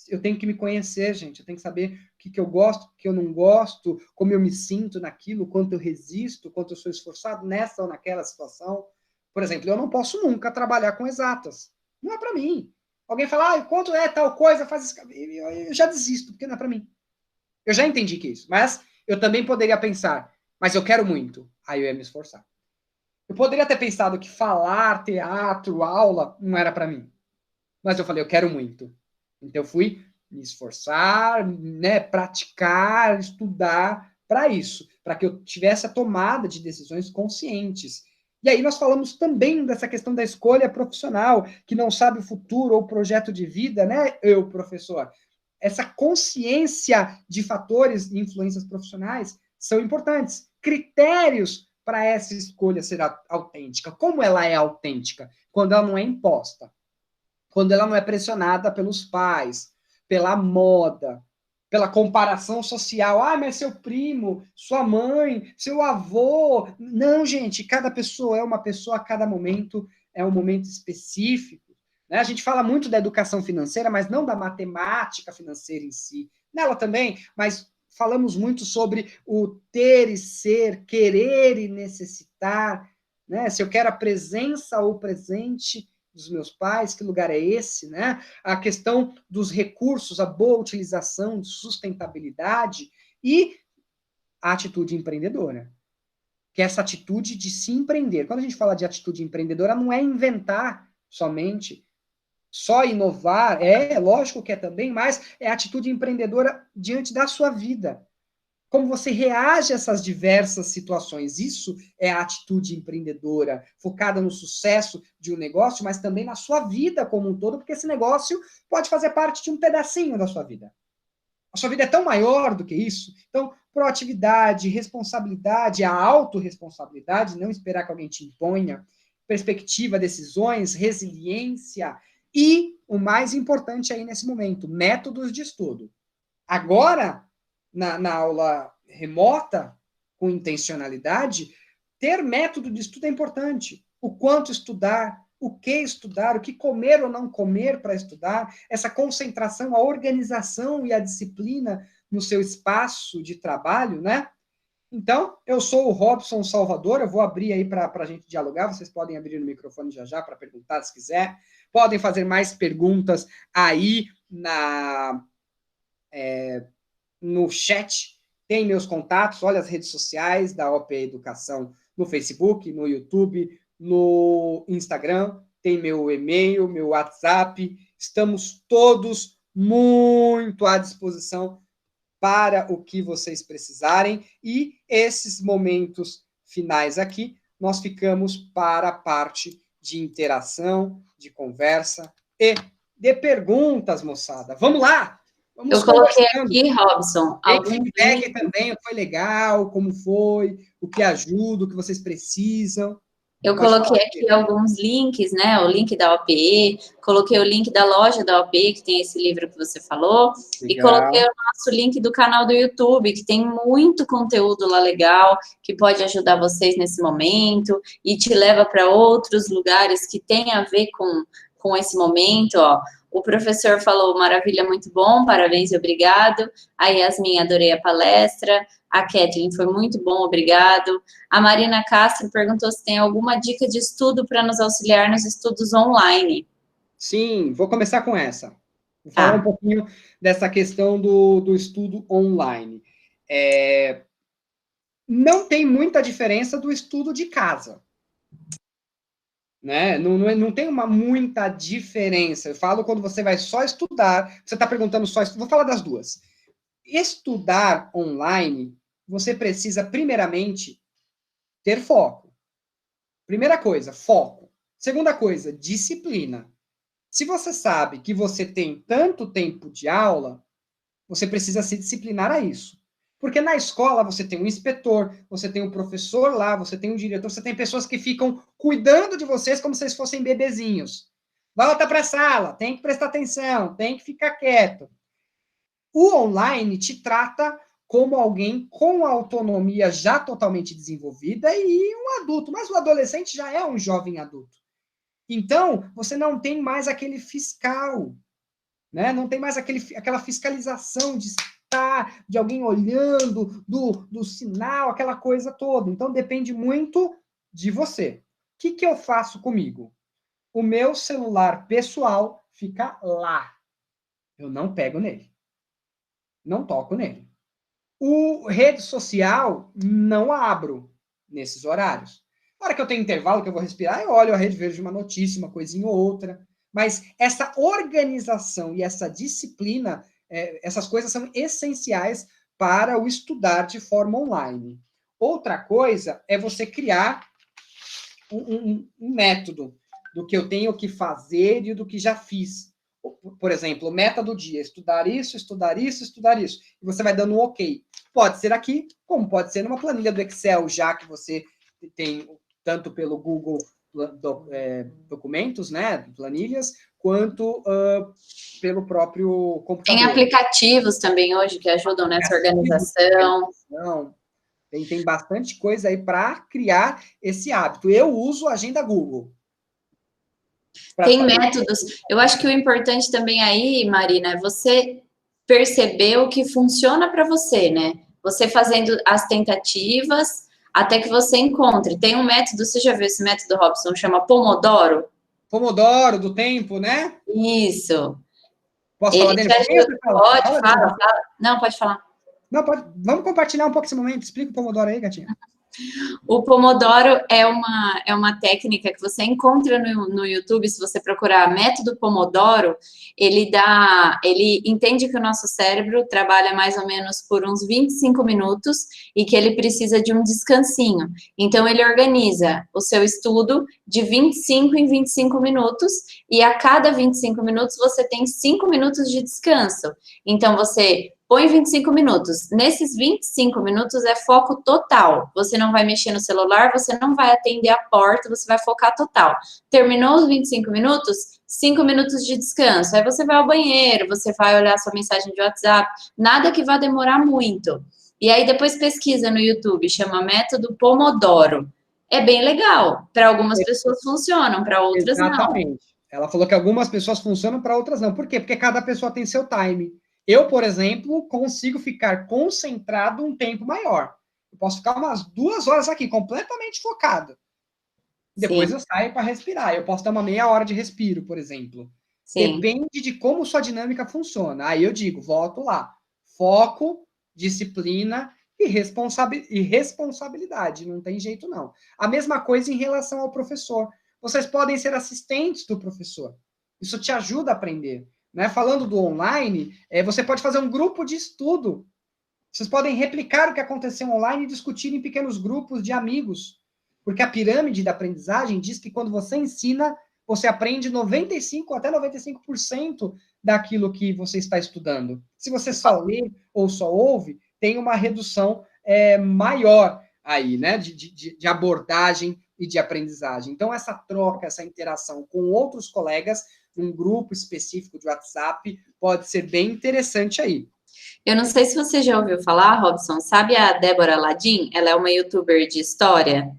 S1: Eu tenho que me conhecer, gente. Eu tenho que saber o que eu gosto, o que eu não gosto, como eu me sinto naquilo, quanto eu resisto, quanto eu sou esforçado nessa ou naquela situação. Por exemplo, eu não posso nunca trabalhar com exatas. Não é para mim. Alguém fala, quanto é tal coisa, faz isso. Eu já desisto, porque não é para mim. Eu já entendi que é isso. Mas eu também poderia pensar, mas eu quero muito. Aí eu ia me esforçar. Eu poderia ter pensado que falar, teatro, aula, não era para mim. Mas eu falei, eu quero muito. Então, eu fui me esforçar, né, praticar, estudar para isso, para que eu tivesse a tomada de decisões conscientes. E aí nós falamos também dessa questão da escolha profissional, que não sabe o futuro ou o projeto de vida, né, eu, professor? Essa consciência de fatores e influências profissionais são importantes. Critérios para essa escolha ser autêntica. Como ela é autêntica? Quando ela não é imposta. Quando ela não é pressionada pelos pais, pela moda, pela comparação social. Mas seu primo, sua mãe, seu avô. Não, gente, cada pessoa é uma pessoa, a cada momento é um momento específico. Né? A gente fala muito da educação financeira, mas não da matemática financeira em si. Nela também, mas falamos muito sobre o ter e ser, querer e necessitar. Né? Se eu quero a presença ou presente dos meus pais, que lugar é esse, né? A questão dos recursos, a boa utilização, de sustentabilidade e a atitude empreendedora, que é essa atitude de se empreender. Quando a gente fala de atitude empreendedora, não é inventar somente, só inovar, lógico que é também, mas é a atitude empreendedora diante da sua vida. Como você reage a essas diversas situações. Isso é a atitude empreendedora, focada no sucesso de um negócio, mas também na sua vida como um todo, porque esse negócio pode fazer parte de um pedacinho da sua vida. A sua vida é tão maior do que isso. Então, proatividade, responsabilidade, a autorresponsabilidade, não esperar que alguém te imponha, perspectiva, decisões, resiliência e, o mais importante aí nesse momento, métodos de estudo. Agora, na aula remota, com intencionalidade, ter método de estudo é importante. O quanto estudar, o que comer ou não comer para estudar, essa concentração, a organização e a disciplina no seu espaço de trabalho, né? Então, eu sou o Robson Salvador, eu vou abrir aí para a gente dialogar, vocês podem abrir o microfone já para perguntar se quiser, podem fazer mais perguntas aí no chat, tem meus contatos, olha as redes sociais da OPE Educação no Facebook, no YouTube, no Instagram, tem meu e-mail, meu WhatsApp, estamos todos muito à disposição para o que vocês precisarem, e esses momentos finais aqui, nós ficamos para a parte de interação, de conversa e de perguntas, moçada. Vamos lá!
S2: Eu coloquei aqui, Robson,
S1: algum feedback também, foi legal, como foi, o que ajuda, o que vocês precisam.
S2: Eu coloquei aqui alguns links, né? O link da OPE, coloquei o link da loja da OPE, que tem esse livro que você falou, legal. E coloquei o nosso link do canal do YouTube, que tem muito conteúdo lá legal, que pode ajudar vocês nesse momento, e te leva para outros lugares que tem a ver com com esse momento, ó. O professor falou, maravilha, muito bom, parabéns e obrigado. A Yasmin, adorei a palestra. A Kathleen, foi muito bom, obrigado. A Marina Castro perguntou se tem alguma dica de estudo para nos auxiliar nos estudos online.
S1: Sim, vou começar com essa. Vou falar um pouquinho dessa questão do estudo online. Não tem muita diferença do estudo de casa. Né? Não tem muita diferença. Eu falo quando você vai só estudar, você está perguntando só estudar, vou falar das duas. Estudar online, você precisa, primeiramente, ter foco. Primeira coisa, foco. Segunda coisa, disciplina. Se você sabe que você tem tanto tempo de aula, você precisa se disciplinar a isso. Porque na escola você tem um inspetor, você tem um professor lá, você tem um diretor, você tem pessoas que ficam cuidando de vocês como se vocês fossem bebezinhos. Volta para a sala, tem que prestar atenção, tem que ficar quieto. O online te trata como alguém com autonomia já totalmente desenvolvida e um adulto, mas o adolescente já é um jovem adulto. Então, você não tem mais aquele fiscal, né? Não tem mais aquela fiscalização de alguém olhando, do sinal, aquela coisa toda. Então, depende muito de você. O que eu faço comigo? O meu celular pessoal fica lá. Eu não pego nele. Não toco nele. O rede social, não abro nesses horários. Na hora que eu tenho intervalo, que eu vou respirar, eu olho a rede, vejo uma notícia, uma coisinha ou outra. Mas essa organização e essa disciplina, essas coisas são essenciais para o estudar de forma online. Outra coisa é você criar um método do que eu tenho que fazer e do que já fiz. Por exemplo, meta do dia, estudar isso, estudar isso, estudar isso. E você vai dando um ok. Pode ser aqui, como pode ser numa planilha do Excel, já que você tem tanto pelo Google documentos, né, planilhas, quanto pelo próprio computador.
S2: Tem aplicativos também hoje que ajudam nessa organização.
S1: Tem bastante coisa aí para criar esse hábito. Eu uso a agenda Google.
S2: Tem métodos. Eu acho que o importante também aí, Marina, é você perceber o que funciona para você, né? Você fazendo as tentativas até que você encontre. Tem um método, você já viu esse método, Robson? Chama Pomodoro.
S1: Pomodoro, do tempo, né?
S2: Isso.
S1: Posso falar dele?
S2: Pode, fala. Não, pode falar.
S1: Não, pode. Vamos compartilhar um pouco esse momento. Explica o Pomodoro aí, gatinha.
S2: O Pomodoro é uma técnica que você encontra no YouTube, se você procurar método Pomodoro, ele entende que o nosso cérebro trabalha mais ou menos por uns 25 minutos e que ele precisa de um descansinho. Então, ele organiza o seu estudo de 25 em 25 minutos e a cada 25 minutos você tem 5 minutos de descanso. Então, você põe 25 minutos. Nesses 25 minutos é foco total. Você não vai mexer no celular, você não vai atender a porta, você vai focar total. Terminou os 25 minutos, 5 minutos de descanso. Aí você vai ao banheiro, você vai olhar sua mensagem de WhatsApp, nada que vá demorar muito. E aí depois pesquisa no YouTube, chama método Pomodoro. É bem legal. Para algumas pessoas funcionam, para outras não.
S1: Exatamente. Ela falou que algumas pessoas funcionam, para outras não. Por quê? Porque cada pessoa tem seu time. Eu, por exemplo, consigo ficar concentrado um tempo maior. Eu posso ficar umas 2 horas aqui, completamente focado. Depois eu saio para respirar. Eu posso dar uma meia hora de respiro, por exemplo. Sim. Depende de como sua dinâmica funciona. Aí eu digo, volto lá. Foco, disciplina e responsabilidade. Não tem jeito, não. A mesma coisa em relação ao professor. Vocês podem ser assistentes do professor. Isso te ajuda a aprender. Né? Falando do online, você pode fazer um grupo de estudo. Vocês podem replicar o que aconteceu online e discutir em pequenos grupos de amigos. Porque a pirâmide da aprendizagem diz que quando você ensina, você aprende 95% até 95% daquilo que você está estudando. Se você só lê ou só ouve, tem uma redução maior aí, né? De abordagem e de aprendizagem. Então, essa troca, essa interação com outros colegas, um grupo específico de WhatsApp, pode ser bem interessante aí.
S2: Eu não sei se você já ouviu falar, Robson, sabe a Débora Ladim? Ela é uma youtuber de história.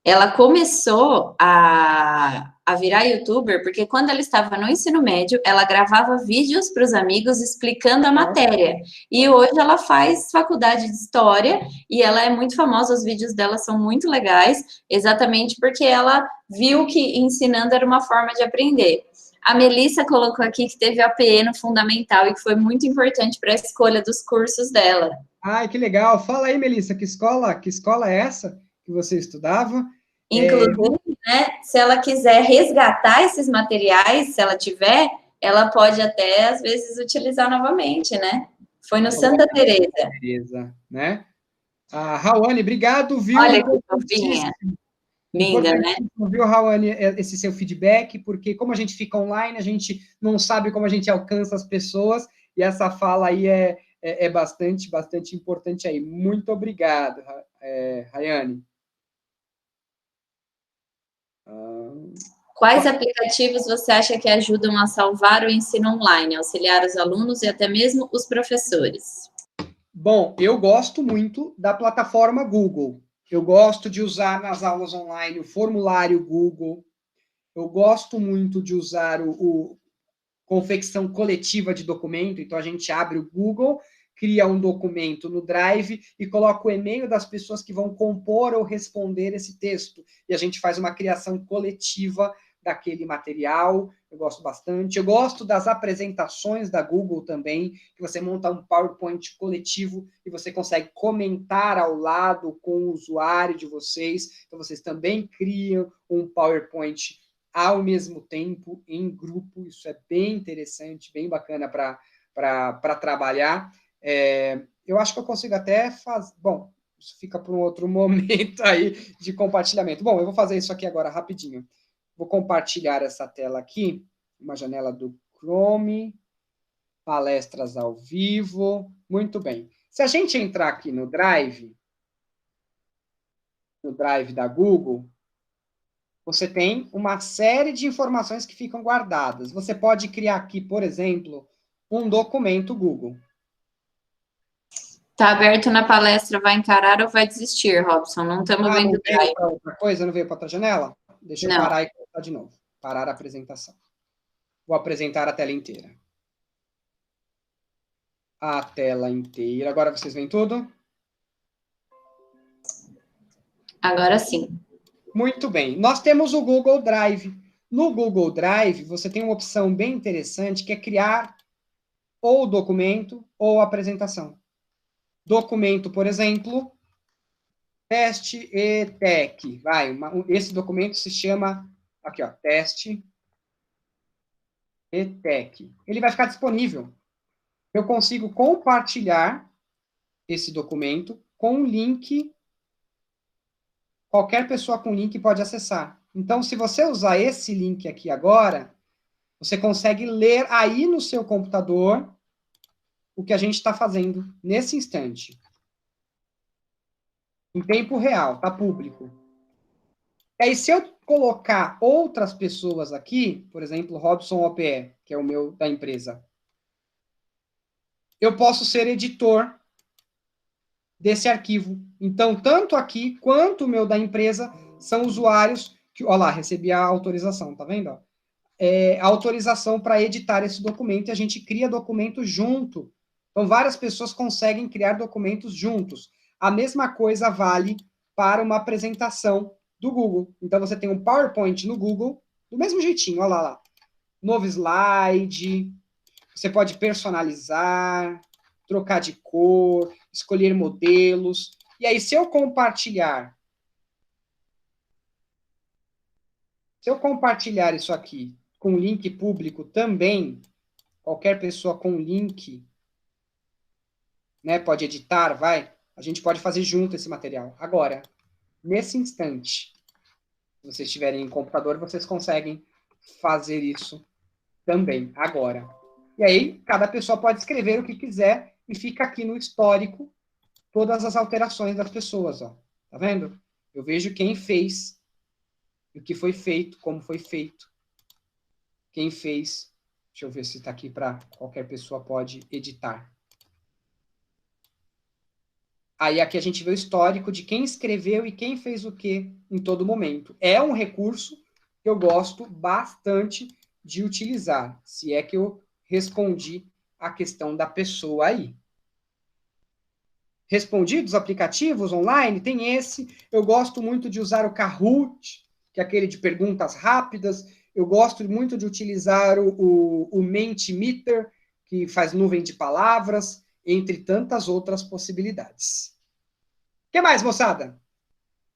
S2: Ela começou a a virar youtuber, porque quando ela estava no ensino médio, ela gravava vídeos para os amigos explicando a matéria. E hoje ela faz faculdade de história e ela é muito famosa, os vídeos dela são muito legais, exatamente porque ela viu que ensinando era uma forma de aprender. A Melissa colocou aqui que teve APE no fundamental e que foi muito importante para a escolha dos cursos dela.
S1: Ai, que legal. Fala aí, Melissa, que escola é essa que você estudava?
S2: Inclusive, né, se ela quiser resgatar esses materiais, se ela tiver, ela pode até, às vezes, utilizar novamente, né? Foi no Santa
S1: Teresa, né? A Rawane, obrigado, viu?
S2: Olha que fofinha. Linda, né?
S1: Viu, Rawane, esse seu feedback, porque como a gente fica online, a gente não sabe como a gente alcança as pessoas, e essa fala aí é bastante importante aí. Muito obrigado, Rayane.
S2: Quais aplicativos você acha que ajudam a salvar o ensino online, auxiliar os alunos e até mesmo os professores?
S1: Bom, eu gosto muito da plataforma Google. Eu gosto de usar nas aulas online o formulário Google. Eu gosto muito de usar o confecção coletiva de documento. Então, a gente abre o Google, cria um documento no Drive e coloca o e-mail das pessoas que vão compor ou responder esse texto. E a gente faz uma criação coletiva daquele material. Eu gosto bastante. Eu gosto das apresentações da Google também, que você monta um PowerPoint coletivo e você consegue comentar ao lado com o usuário de vocês. Então, vocês também criam um PowerPoint ao mesmo tempo, em grupo. Isso é bem interessante, bem bacana para trabalhar. Eu acho que eu consigo até fazer... Bom, isso fica para um outro momento aí de compartilhamento. Bom, eu vou fazer isso aqui agora rapidinho. Vou compartilhar essa tela aqui, uma janela do Chrome, palestras ao vivo. Muito bem. Se a gente entrar aqui no Drive da Google, você tem uma série de informações que ficam guardadas. Você pode criar aqui, por exemplo, um documento Google.
S2: Tá aberto na palestra, vai encarar ou vai desistir, Robson? Não estamos vendo
S1: não veio para outra coisa? Não veio para outra janela? Deixa eu parar e colocar de novo. Parar a apresentação. Vou apresentar a tela inteira. A tela inteira. Agora vocês veem tudo?
S2: Agora sim.
S1: Muito bem. Nós temos o Google Drive. No Google Drive, você tem uma opção bem interessante, que é criar ou documento ou apresentação. Documento, por exemplo, teste e tech. Esse documento se chama, aqui, ó, teste e tech. Ele vai ficar disponível. Eu consigo compartilhar esse documento com um link. Qualquer pessoa com link pode acessar. Então, se você usar esse link aqui agora, você consegue ler aí no seu computador o que a gente está fazendo nesse instante. Em tempo real, está público. E aí, se eu colocar outras pessoas aqui, por exemplo, Robson OPE, que é o meu da empresa, eu posso ser editor desse arquivo. Então, tanto aqui quanto o meu da empresa são usuários que, olha lá, recebi a autorização, tá vendo? A autorização para editar esse documento e a gente cria documento junto. Então, várias pessoas conseguem criar documentos juntos. A mesma coisa vale para uma apresentação do Google. Então, você tem um PowerPoint no Google, do mesmo jeitinho, olha lá. Novo slide, você pode personalizar, trocar de cor, escolher modelos. E aí, se eu compartilhar isso aqui com link público também, qualquer pessoa com link, né, pode editar, a gente pode fazer junto esse material. Agora, nesse instante, se vocês estiverem em computador, vocês conseguem fazer isso também, agora. E aí, cada pessoa pode escrever o que quiser e fica aqui no histórico todas as alterações das pessoas, ó. Tá vendo? Eu vejo quem fez, o que foi feito, como foi feito, quem fez. Deixa eu ver se está aqui para qualquer pessoa pode editar. Aí aqui a gente vê o histórico de quem escreveu e quem fez o que em todo momento. É um recurso que eu gosto bastante de utilizar, se é que eu respondi a questão da pessoa aí. Respondi dos aplicativos online, tem esse. Eu gosto muito de usar o Kahoot, que é aquele de perguntas rápidas. Eu gosto muito de utilizar o Mentimeter, que faz nuvem de palavras, entre tantas outras possibilidades. O que mais, moçada?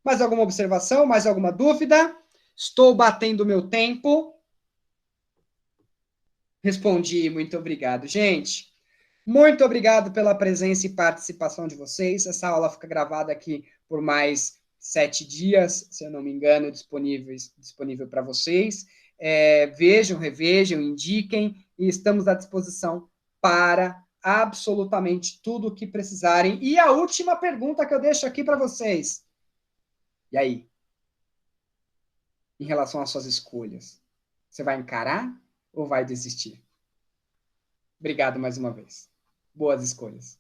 S1: Mais alguma observação? Mais alguma dúvida? Estou batendo o meu tempo. Respondi, muito obrigado. Gente, muito obrigado pela presença e participação de vocês. Essa aula fica gravada aqui por mais 7 dias, se eu não me engano, disponível para vocês. Vejam, revejam, indiquem e estamos à disposição para absolutamente tudo o que precisarem. E a última pergunta que eu deixo aqui para vocês. E aí? Em relação às suas escolhas, você vai encarar ou vai desistir? Obrigado mais uma vez. Boas escolhas.